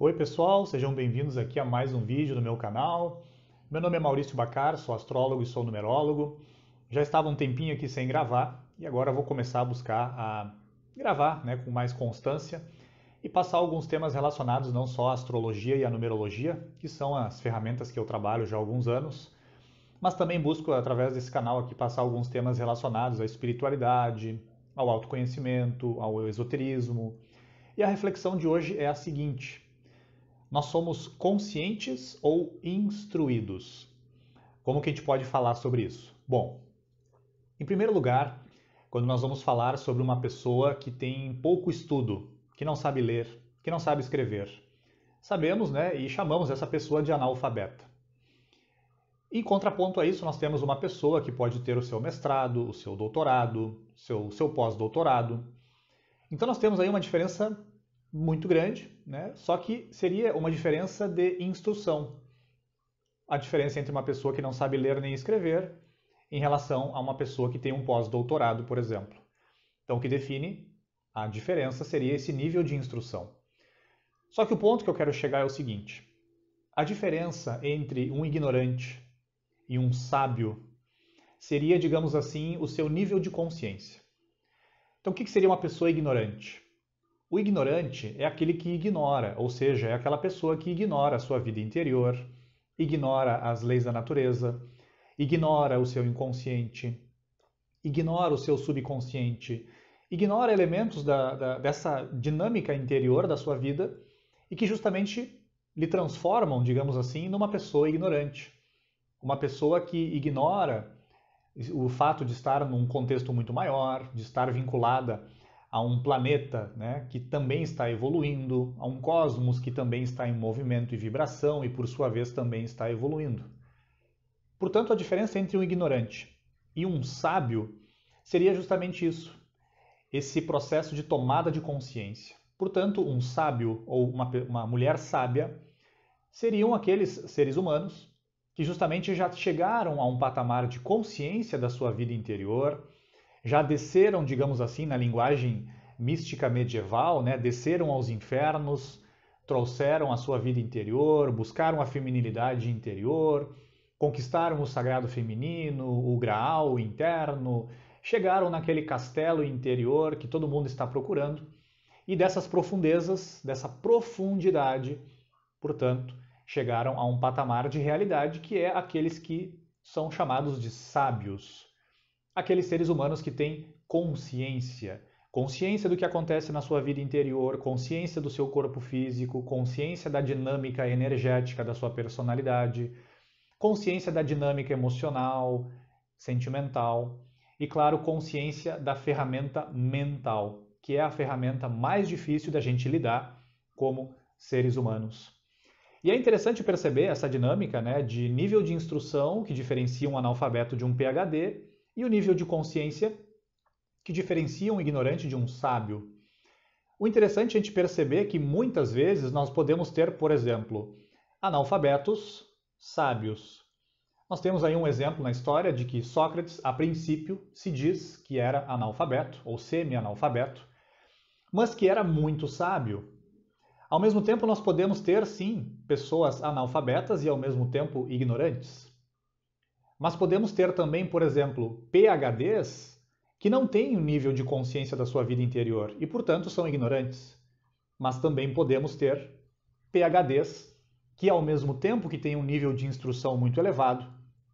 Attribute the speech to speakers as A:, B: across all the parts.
A: Oi pessoal, sejam bem-vindos aqui a mais um vídeo no meu canal. Meu nome é Maurício Bacar, sou astrólogo e sou numerólogo. Já estava um tempinho aqui sem gravar e agora vou começar a buscar gravar, com mais constância e passar alguns temas relacionados não só à astrologia e à numerologia, que são as ferramentas que eu trabalho já há alguns anos, mas também busco através desse canal aqui passar alguns temas relacionados à espiritualidade, ao autoconhecimento, ao esoterismo. E a reflexão de hoje é a seguinte: nós somos conscientes ou instruídos? Como que a gente pode falar sobre isso? Bom, em primeiro lugar, quando nós vamos falar sobre uma pessoa que tem pouco estudo, que não sabe ler, que não sabe escrever, sabemos, e chamamos essa pessoa de analfabeta. Em contraponto a isso, nós temos uma pessoa que pode ter o seu mestrado, o seu doutorado, o seu pós-doutorado. Então nós temos aí uma diferença muito grande, Só que seria uma diferença de instrução. A diferença entre uma pessoa que não sabe ler nem escrever em relação a uma pessoa que tem um pós-doutorado, por exemplo. Então o que define a diferença seria esse nível de instrução. Só que o ponto que eu quero chegar é o seguinte: a diferença entre um ignorante e um sábio seria, digamos assim, o seu nível de consciência. Então o que seria uma pessoa ignorante? O ignorante é aquele que ignora, ou seja, é aquela pessoa que ignora a sua vida interior, ignora as leis da natureza, ignora o seu inconsciente, ignora o seu subconsciente, ignora elementos dessa dinâmica interior da sua vida e que justamente lhe transformam, digamos assim, numa pessoa ignorante. Uma pessoa que ignora o fato de estar num contexto muito maior, de estar vinculada a um planeta, que também está evoluindo, a um cosmos que também está em movimento e vibração e, por sua vez, também está evoluindo. Portanto, a diferença entre um ignorante e um sábio seria justamente isso, esse processo de tomada de consciência. Portanto, um sábio ou uma mulher sábia seriam aqueles seres humanos que justamente já chegaram a um patamar de consciência da sua vida interior, já desceram, digamos assim, na linguagem mística medieval, desceram aos infernos, trouxeram a sua vida interior, buscaram a feminilidade interior, conquistaram o sagrado feminino, o graal interno, chegaram naquele castelo interior que todo mundo está procurando, e dessas profundezas, dessa profundidade, portanto, chegaram a um patamar de realidade que é aqueles que são chamados de sábios. Aqueles seres humanos que têm consciência. Consciência do que acontece na sua vida interior, consciência do seu corpo físico, consciência da dinâmica energética da sua personalidade, consciência da dinâmica emocional, sentimental e, claro, consciência da ferramenta mental, que é a ferramenta mais difícil da gente lidar como seres humanos. E é interessante perceber essa dinâmica de nível de instrução que diferencia um analfabeto de um PhD e o nível de consciência que diferencia um ignorante de um sábio. O interessante é a gente perceber que muitas vezes nós podemos ter, por exemplo, analfabetos sábios. Nós temos aí um exemplo na história de que Sócrates, a princípio, se diz que era analfabeto ou semi-analfabeto, mas que era muito sábio. Ao mesmo tempo, nós podemos ter, sim, pessoas analfabetas e ao mesmo tempo ignorantes. Mas podemos ter também, por exemplo, PhDs que não têm um nível de consciência da sua vida interior e, portanto, são ignorantes. Mas também podemos ter PhDs que, ao mesmo tempo que têm um nível de instrução muito elevado,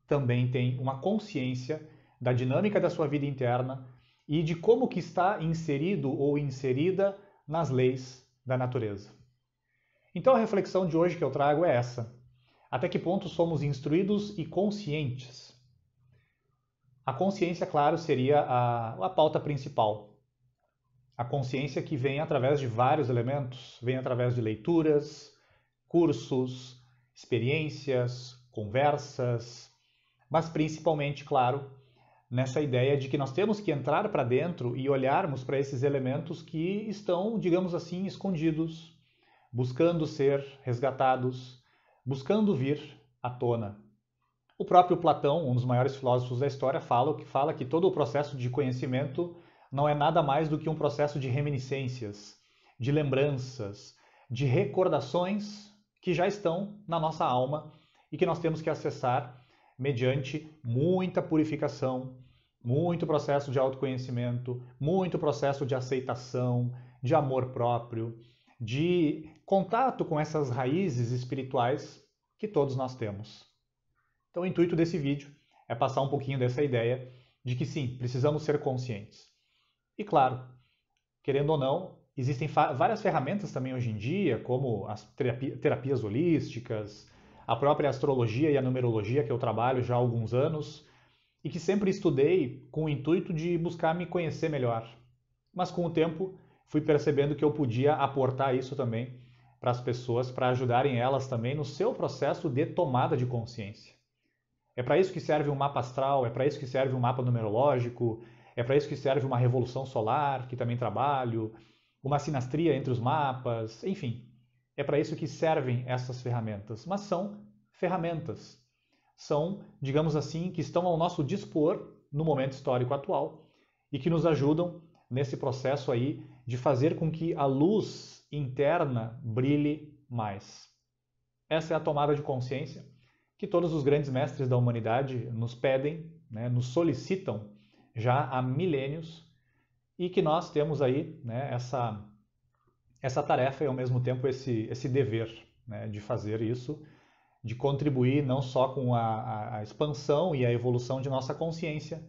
A: também têm uma consciência da dinâmica da sua vida interna e de como que está inserido ou inserida nas leis da natureza. Então a reflexão de hoje que eu trago é essa: até que ponto somos instruídos e conscientes? A consciência, claro, seria a pauta principal. A consciência que vem através de vários elementos, vem através de leituras, cursos, experiências, conversas, mas principalmente, claro, nessa ideia de que nós temos que entrar para dentro e olharmos para esses elementos que estão, digamos assim, escondidos, buscando ser resgatados, buscando vir à tona. O próprio Platão, um dos maiores filósofos da história, fala que todo o processo de conhecimento não é nada mais do que um processo de reminiscências, de lembranças, de recordações que já estão na nossa alma e que nós temos que acessar mediante muita purificação, muito processo de autoconhecimento, muito processo de aceitação, de amor próprio, de contato com essas raízes espirituais que todos nós temos. Então, o intuito desse vídeo é passar um pouquinho dessa ideia de que sim, precisamos ser conscientes. E claro, querendo ou não, existem várias ferramentas também hoje em dia, como as terapias holísticas, a própria astrologia e a numerologia que eu trabalho já há alguns anos e que sempre estudei com o intuito de buscar me conhecer melhor. Mas com o tempo fui percebendo que eu podia aportar isso também para as pessoas, para ajudarem elas também no seu processo de tomada de consciência. É para isso que serve um mapa astral, é para isso que serve um mapa numerológico, é para isso que serve uma revolução solar, que também trabalho, uma sinastria entre os mapas, enfim. É para isso que servem essas ferramentas. Mas são ferramentas. São, digamos assim, que estão ao nosso dispor no momento histórico atual e que nos ajudam nesse processo aí de fazer com que a luz interna brilhe mais. Essa é a tomada de consciência que todos os grandes mestres da humanidade nos pedem, né, nos solicitam já há milênios e que nós temos aí, né, essa tarefa e ao mesmo tempo esse dever, né, de fazer isso, de contribuir não só com a expansão e a evolução de nossa consciência,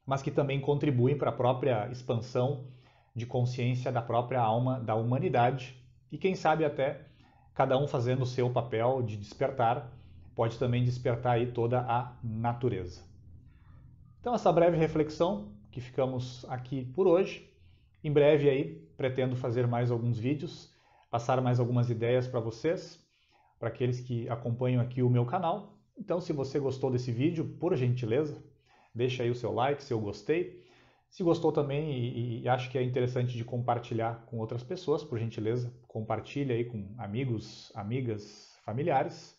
A: mas que também contribuem para a própria expansão de consciência da própria alma da humanidade e quem sabe até cada um fazendo o seu papel de despertar, pode também despertar aí toda a natureza. Então essa breve reflexão que ficamos aqui por hoje. Em breve aí pretendo fazer mais alguns vídeos, passar mais algumas ideias para vocês, para aqueles que acompanham aqui o meu canal. Então se você gostou desse vídeo, por gentileza, deixa aí o seu like, seu gostei. Se gostou também e acha que é interessante de compartilhar com outras pessoas, por gentileza, compartilha aí com amigos, amigas, familiares.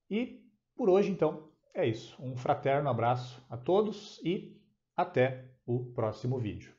A: E por hoje, então, é isso. Um fraterno abraço a todos e até o próximo vídeo.